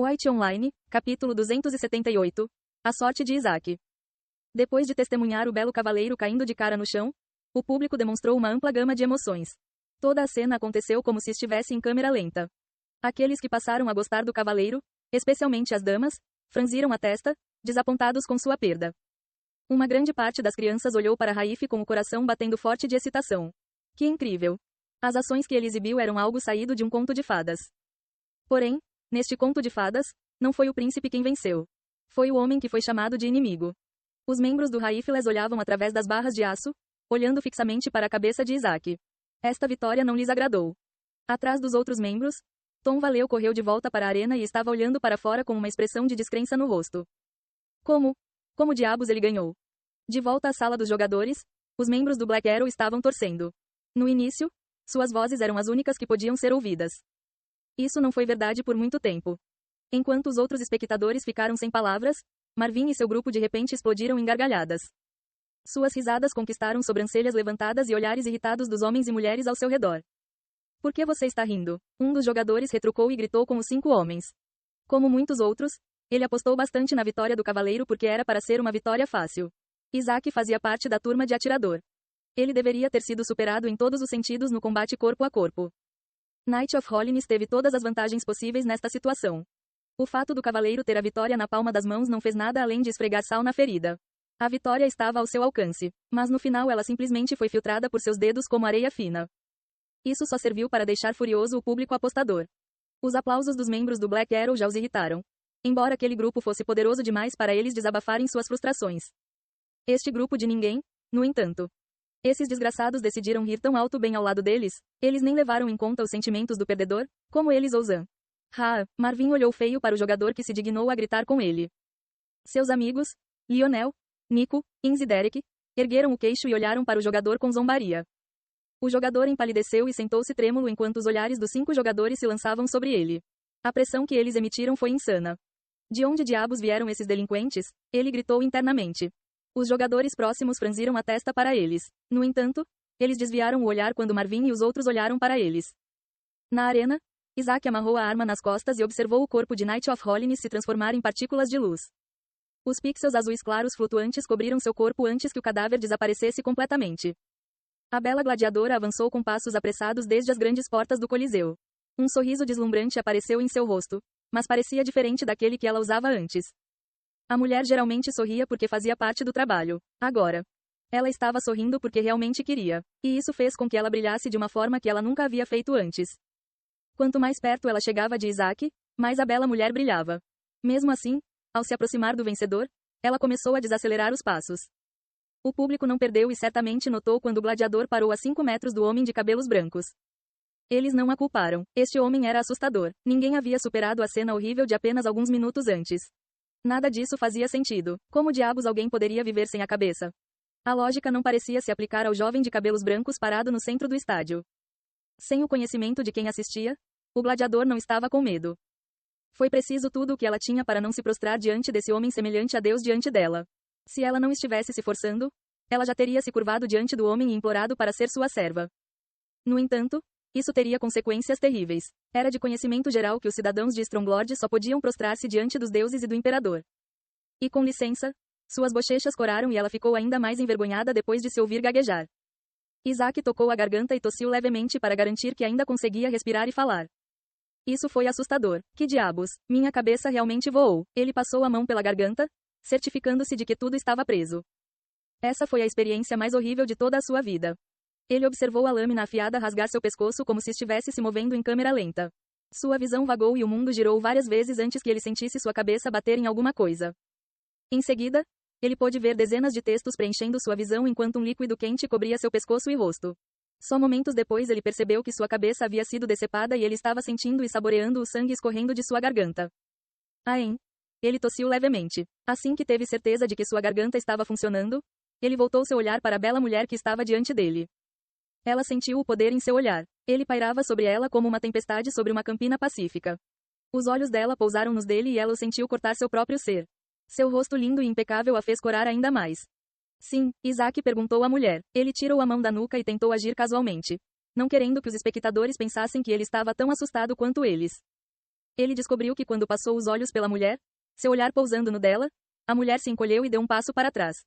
White Online, capítulo 278. A sorte de Isaac. Depois de testemunhar o belo cavaleiro caindo de cara no chão, o público demonstrou uma ampla gama de emoções. Toda a cena aconteceu como se estivesse em câmera lenta. Aqueles que passaram a gostar do cavaleiro, especialmente as damas, franziram a testa, desapontados com sua perda. Uma grande parte das crianças olhou para Raif com o coração batendo forte de excitação. Que incrível! As ações que ele exibiu eram algo saído de um conto de fadas. Porém, neste conto de fadas, não foi o príncipe quem venceu. Foi o homem que foi chamado de inimigo. Os membros do Raifles olhavam através das barras de aço, olhando fixamente para a cabeça de Isaac. Esta vitória não lhes agradou. Atrás dos outros membros, Tom Valeu correu de volta para a arena e estava olhando para fora com uma expressão de descrença no rosto. Como diabos ele ganhou? De volta à sala dos jogadores, os membros do Black Arrow estavam torcendo. No início, suas vozes eram as únicas que podiam ser ouvidas. Isso não foi verdade por muito tempo. Enquanto os outros espectadores ficaram sem palavras, Marvin e seu grupo de repente explodiram em gargalhadas. Suas risadas conquistaram sobrancelhas levantadas e olhares irritados dos homens e mulheres ao seu redor. Por que você está rindo? Um dos jogadores retrucou e gritou com os 5 homens. Como muitos outros, ele apostou bastante na vitória do cavaleiro porque era para ser uma vitória fácil. Isaac fazia parte da turma de atirador. Ele deveria ter sido superado em todos os sentidos no combate corpo a corpo. Knight of Holiness teve todas as vantagens possíveis nesta situação. O fato do cavaleiro ter a vitória na palma das mãos não fez nada além de esfregar sal na ferida. A vitória estava ao seu alcance, mas no final ela simplesmente foi filtrada por seus dedos como areia fina. Isso só serviu para deixar furioso o público apostador. Os aplausos dos membros do Black Arrow já os irritaram. Embora aquele grupo fosse poderoso demais para eles desabafarem suas frustrações. Este grupo de ninguém, no entanto. Esses desgraçados decidiram rir tão alto bem ao lado deles, eles nem levaram em conta os sentimentos do perdedor, como eles ousam. Marvin olhou feio para o jogador que se dignou a gritar com ele. Seus amigos, Lionel, Nico, Ins e Derek, ergueram o queixo e olharam para o jogador com zombaria. O jogador empalideceu e sentou-se trêmulo enquanto os olhares dos 5 jogadores se lançavam sobre ele. A pressão que eles emitiram foi insana. De onde diabos vieram esses delinquentes? Ele gritou internamente. Os jogadores próximos franziram a testa para eles. No entanto, eles desviaram o olhar quando Marvin e os outros olharam para eles. Na arena, Isaac amarrou a arma nas costas e observou o corpo de Knight of Holiness se transformar em partículas de luz. Os pixels azuis claros flutuantes cobriram seu corpo antes que o cadáver desaparecesse completamente. A bela gladiadora avançou com passos apressados desde as grandes portas do Coliseu. Um sorriso deslumbrante apareceu em seu rosto, mas parecia diferente daquele que ela usava antes. A mulher geralmente sorria porque fazia parte do trabalho. Agora, ela estava sorrindo porque realmente queria, e isso fez com que ela brilhasse de uma forma que ela nunca havia feito antes. Quanto mais perto ela chegava de Isaac, mais a bela mulher brilhava. Mesmo assim, ao se aproximar do vencedor, ela começou a desacelerar os passos. O público não perdeu e certamente notou quando o gladiador parou a 5 metros do homem de cabelos brancos. Eles não a culparam. Este homem era assustador. Ninguém havia superado a cena horrível de apenas alguns minutos antes. Nada disso fazia sentido. Como diabos alguém poderia viver sem a cabeça? A lógica não parecia se aplicar ao jovem de cabelos brancos parado no centro do estádio. Sem o conhecimento de quem assistia, o gladiador não estava com medo. Foi preciso tudo o que ela tinha para não se prostrar diante desse homem semelhante a Deus diante dela. Se ela não estivesse se forçando, ela já teria se curvado diante do homem e implorado para ser sua serva. No entanto, isso teria consequências terríveis. Era de conhecimento geral que os cidadãos de Stronglord só podiam prostrar-se diante dos deuses e do imperador. E com licença, suas bochechas coraram e ela ficou ainda mais envergonhada depois de se ouvir gaguejar. Isaac tocou a garganta e tossiu levemente para garantir que ainda conseguia respirar e falar. Isso foi assustador. Que diabos? Minha cabeça realmente voou. Ele passou a mão pela garganta, certificando-se de que tudo estava preso. Essa foi a experiência mais horrível de toda a sua vida. Ele observou a lâmina afiada rasgar seu pescoço como se estivesse se movendo em câmera lenta. Sua visão vagou e o mundo girou várias vezes antes que ele sentisse sua cabeça bater em alguma coisa. Em seguida, ele pôde ver dezenas de textos preenchendo sua visão enquanto um líquido quente cobria seu pescoço e rosto. Só momentos depois ele percebeu que sua cabeça havia sido decepada e ele estava sentindo e saboreando o sangue escorrendo de sua garganta. Ele tossiu levemente. Assim que teve certeza de que sua garganta estava funcionando, ele voltou seu olhar para a bela mulher que estava diante dele. Ela sentiu o poder em seu olhar. Ele pairava sobre ela como uma tempestade sobre uma campina pacífica. Os olhos dela pousaram nos dele e ela o sentiu cortar seu próprio ser. Seu rosto lindo e impecável a fez corar ainda mais. Sim, Isaac perguntou à mulher. Ele tirou a mão da nuca e tentou agir casualmente. Não querendo que os espectadores pensassem que ele estava tão assustado quanto eles. Ele descobriu que quando passou os olhos pela mulher, seu olhar pousando no dela, a mulher se encolheu e deu um passo para trás.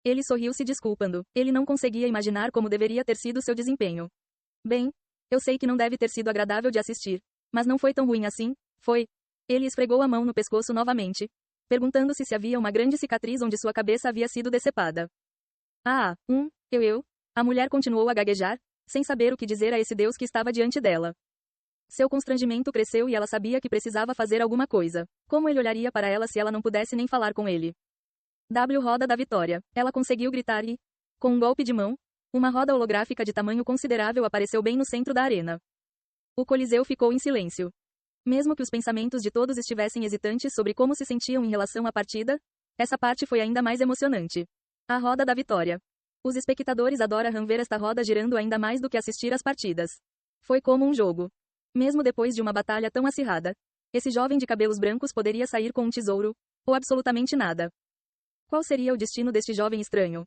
Ele sorriu se desculpando. Ele não conseguia imaginar como deveria ter sido seu desempenho. Bem, eu sei que não deve ter sido agradável de assistir, mas não foi tão ruim assim, foi? Ele esfregou a mão no pescoço novamente, perguntando-se se havia uma grande cicatriz onde sua cabeça havia sido decepada. Ah, A mulher continuou a gaguejar, sem saber o que dizer a esse Deus que estava diante dela. Seu constrangimento cresceu e ela sabia que precisava fazer alguma coisa. Como ele olharia para ela se ela não pudesse nem falar com ele? Roda da Vitória. Ela conseguiu gritar e, com um golpe de mão, uma roda holográfica de tamanho considerável apareceu bem no centro da arena. O Coliseu ficou em silêncio. Mesmo que os pensamentos de todos estivessem hesitantes sobre como se sentiam em relação à partida, essa parte foi ainda mais emocionante. A Roda da Vitória. Os espectadores adoram ver esta roda girando ainda mais do que assistir às partidas. Foi como um jogo. Mesmo depois de uma batalha tão acirrada, esse jovem de cabelos brancos poderia sair com um tesouro, ou absolutamente nada. Qual seria o destino deste jovem estranho?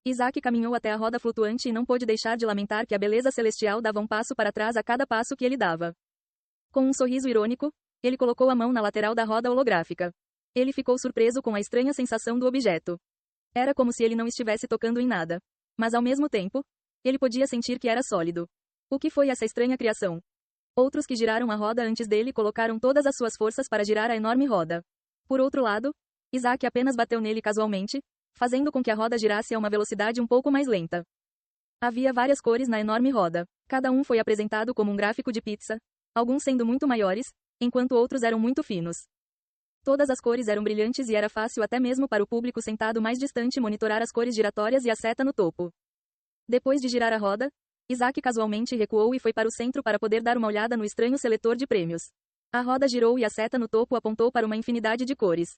Isaac caminhou até a roda flutuante e não pôde deixar de lamentar que a beleza celestial dava um passo para trás a cada passo que ele dava. Com um sorriso irônico, ele colocou a mão na lateral da roda holográfica. Ele ficou surpreso com a estranha sensação do objeto. Era como se ele não estivesse tocando em nada. Mas ao mesmo tempo, ele podia sentir que era sólido. O que foi essa estranha criação? Outros que giraram a roda antes dele colocaram todas as suas forças para girar a enorme roda. Por outro lado, Isaac apenas bateu nele casualmente, fazendo com que a roda girasse a uma velocidade um pouco mais lenta. Havia várias cores na enorme roda. Cada um foi apresentado como um gráfico de pizza, alguns sendo muito maiores, enquanto outros eram muito finos. Todas as cores eram brilhantes e era fácil até mesmo para o público sentado mais distante monitorar as cores giratórias e a seta no topo. Depois de girar a roda, Isaac casualmente recuou e foi para o centro para poder dar uma olhada no estranho seletor de prêmios. A roda girou e a seta no topo apontou para uma infinidade de cores.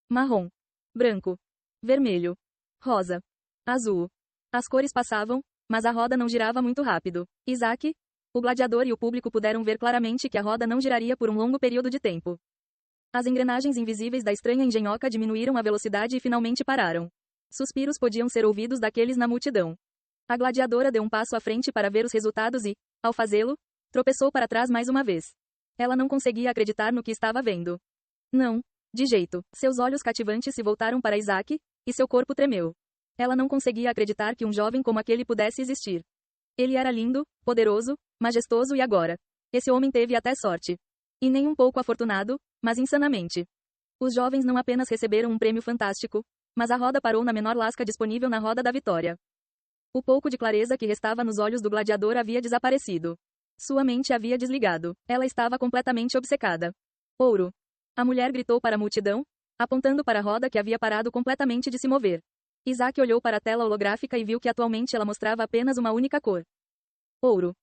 Marrom, branco, vermelho, rosa, azul. As cores passavam, mas a roda não girava muito rápido. Isaac, o gladiador e o público puderam ver claramente que a roda não giraria por um longo período de tempo. As engrenagens invisíveis da estranha engenhoca diminuíram a velocidade e finalmente pararam. Suspiros podiam ser ouvidos daqueles na multidão. A gladiadora deu um passo à frente para ver os resultados e, ao fazê-lo, tropeçou para trás mais uma vez. Ela não conseguia acreditar no que estava vendo. Não, de jeito. Seus olhos cativantes se voltaram para Isaac, e seu corpo tremeu. Ela não conseguia acreditar que um jovem como aquele pudesse existir. Ele era lindo, poderoso, majestoso e agora, esse homem teve até sorte. E nem um pouco afortunado, mas insanamente. Os jovens não apenas receberam um prêmio fantástico, mas a roda parou na menor lasca disponível na Roda da Vitória. O pouco de clareza que restava nos olhos do gladiador havia desaparecido. Sua mente havia desligado. Ela estava completamente obcecada. Ouro. A mulher gritou para a multidão, apontando para a roda que havia parado completamente de se mover. Isaac olhou para a tela holográfica e viu que atualmente ela mostrava apenas uma única cor. Ouro.